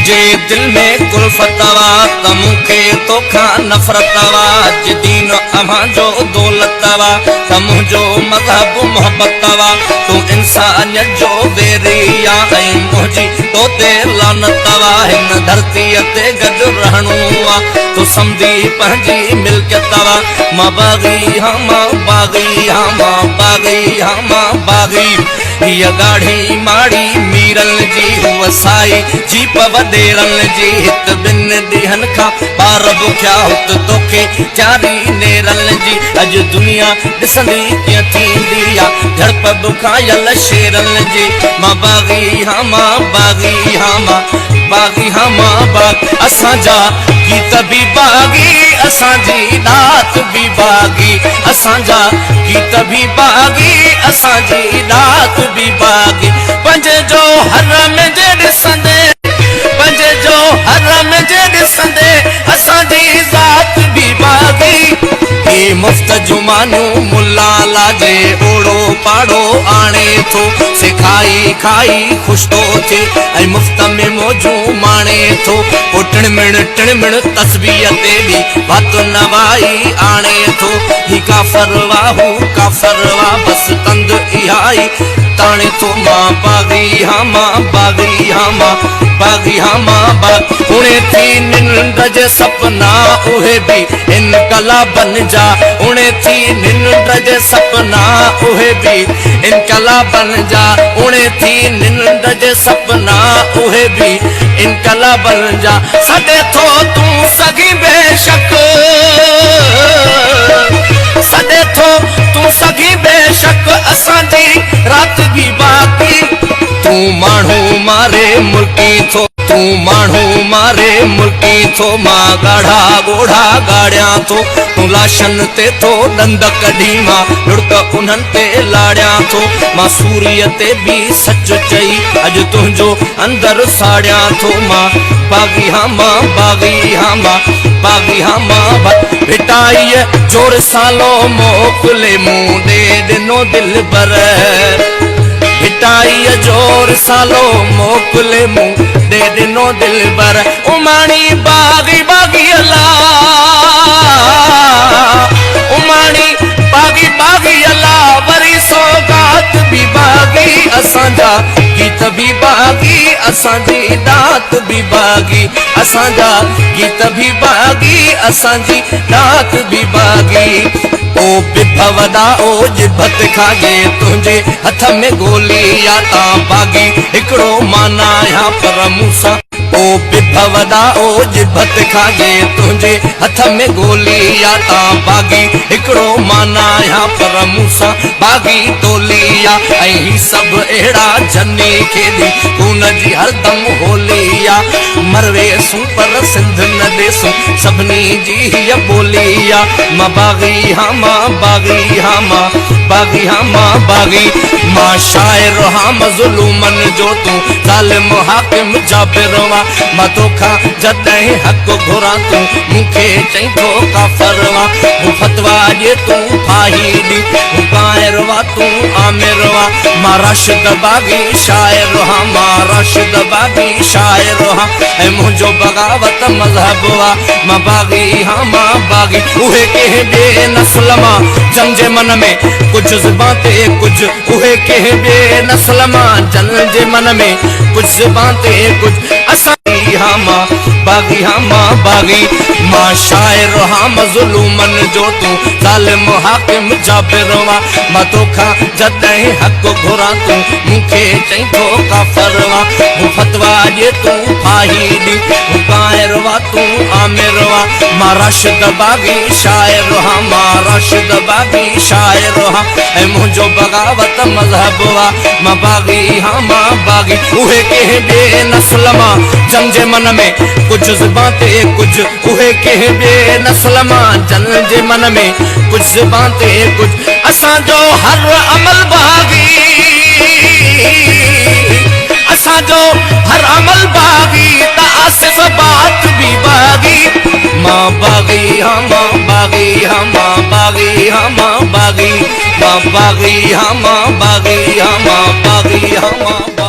मुझे दिल में कुल्फतवा तमुखे तोखा नफरतवा दीन अमां जो दौलतवा तमुझो मजहब मोहब्बतवा तू इंसानियत जो वेरिया ऐं मुझी तो ते लानतवा हिन धरती ते गज रहणो आ तो समझी पंहिंजी मिल्कियतवा मां बागी हाँ मां बागी हाँ मां बागी हाँ मां बागी ये गाढ़ी माड़ी मीरल जी हुआ साई जीप वडेरल जी हित बिन दिहन खा बार बुख्या हुत तोखे चारी नेरल जी अज दुनिया दिसंदी क्या थींदी आ धड़प बुखायल शेरल जी मां बागी हाँ मां बागी हाँ मां बागी हाँ मां बाग असां जा गीत भी बागी असां जी दात भी बागी असां जा गीत भी बागी असां जी दात भी बागी पंजे जो हरम जे ॾिसंदे पंजे जो हरम जे ॾिसंदे असां जी ज़ात भी बागी हे मुफ्त जुमानू मुल्ला लाजे ओड़ो पाड़ो आणे थो सिखाई खाई खुश तो थे ऐं मुफ्त में मौजू माणे थो टिणमिण तस्बीह ते भी बात नवाई आणे थो ही काफर वाहू काफर वाह बस तंद इहाई ताणे तो मां बागी हाँ मां बागी हाँ मां बागी हाँ मां बाग उणे थी निंड जे सपना उहे भी इनकलाबन जा उणे थी निंड जे सपना उहे भी इनकलाबन जा उणे थी निंड जे सपना उहे भी इनकलाबन जा सॾे थो तूं सगी बेशक सॾे थो तूं सगी बेशक असां जी रात भी बाकी तू माण्हू मारे मुल्की थो तू माण्हू मारे मुल्की थो मां गाढ़ा गोढ़ा गाड़िया थो तू लाशन ते थो दंद कढी मां लुड़क उन्हनि ते लाड़िया थो मां सूर्य ते भी सच चई अॼु तुंहिंजो अंदर साड़िया थो मां बागी हाँ मां बागी हाँ मां बागी हाँ मां पिटाई जोर सालो मोकले मुंह दे दिनो दिल पर पिटाई जोर सालो मोकले मुंह दे दिनो दिल बर उमानी बागी बागी अल्लाह उमानी बागी बागी अल्लाह वरी सौगात भी बागी असां जा गीत भी बागी असां जी दात भी बागी असां जा गीत भी बागी असां जी दात भी बागी ओ बिभवदा ओ जिभत खागे तुझे हथ में गोली या ता बागी हिकड़ो माना या पर मूसा ओ बिभवदा ओ जिभत खागे तुझे हथ में गोली या ता बागी हिकड़ो माना या पर मूसा बागी तोलिया ऐं सब एड़ा जन्नी खेदी खून जी हरदम होलिया मरवे सू पर सिंध न देसू सभनी जी ये बोलिया मां बागी हाँ मां बागी हाँ मां बागी हाँ मां बागी मां शायर हाँ मज़लूमन जो तू ज़ालिम हाकिम जाबिर वा मां तोखा जॾहिं हक़ घुरा तू मूंखे चई थो काफ़र वा हू फतवा ॾिए तू फाही ॾी हू कायर वा तू आमिर वा मां राशिद बागी शायर हाँ मां राशिद बागी शायर हाँ ऐं मुंहिंजो बगावत मज़हब वा मां बागी हाँ मां बागी उहे कंहिं ॿिए नस्ल मां जन जे मन में कुछ ज़ुबान ते कुछ उहे कंहिं ॿिए नस्ल मां जन जे मन में कुछ ज़ुबान ते कुछ असां हाँ मां बागी हाँ मां बागी मां शायर हाँ मज़लूमन जो तू ज़ालिम हाकिम जाबिर वा मां तोखा जॾहिं हक़ घुरा तू मूंखे चई थो काफ़र वा हू फतवा ॾिए तू फाही ॾी हू कायर वा तू आमिर वा मां राशिद बागी शायर हाँ मां राशिद बागी शायर हाँ ऐं मुंहिंजो बगावत मज़हब वा मां बागी हाँ मां बागी उहे कंहिं ॿिए नस्ल मां जन जे मन में कुछ ज़ुबान ते कुछ उहे कंहिं ॿिए नस्ल मां जन जे मन में कुछ ज़ुबान ते कुछ असां जो हर अमल बागी असां जो हर अमल बागी त आसिफ बात भी बागी मां बागी हाँ मां बागी हाँ मां बागी हाँ मां बागी मां बागी हाँ मां बागी हाँ मां बागी हाँ मां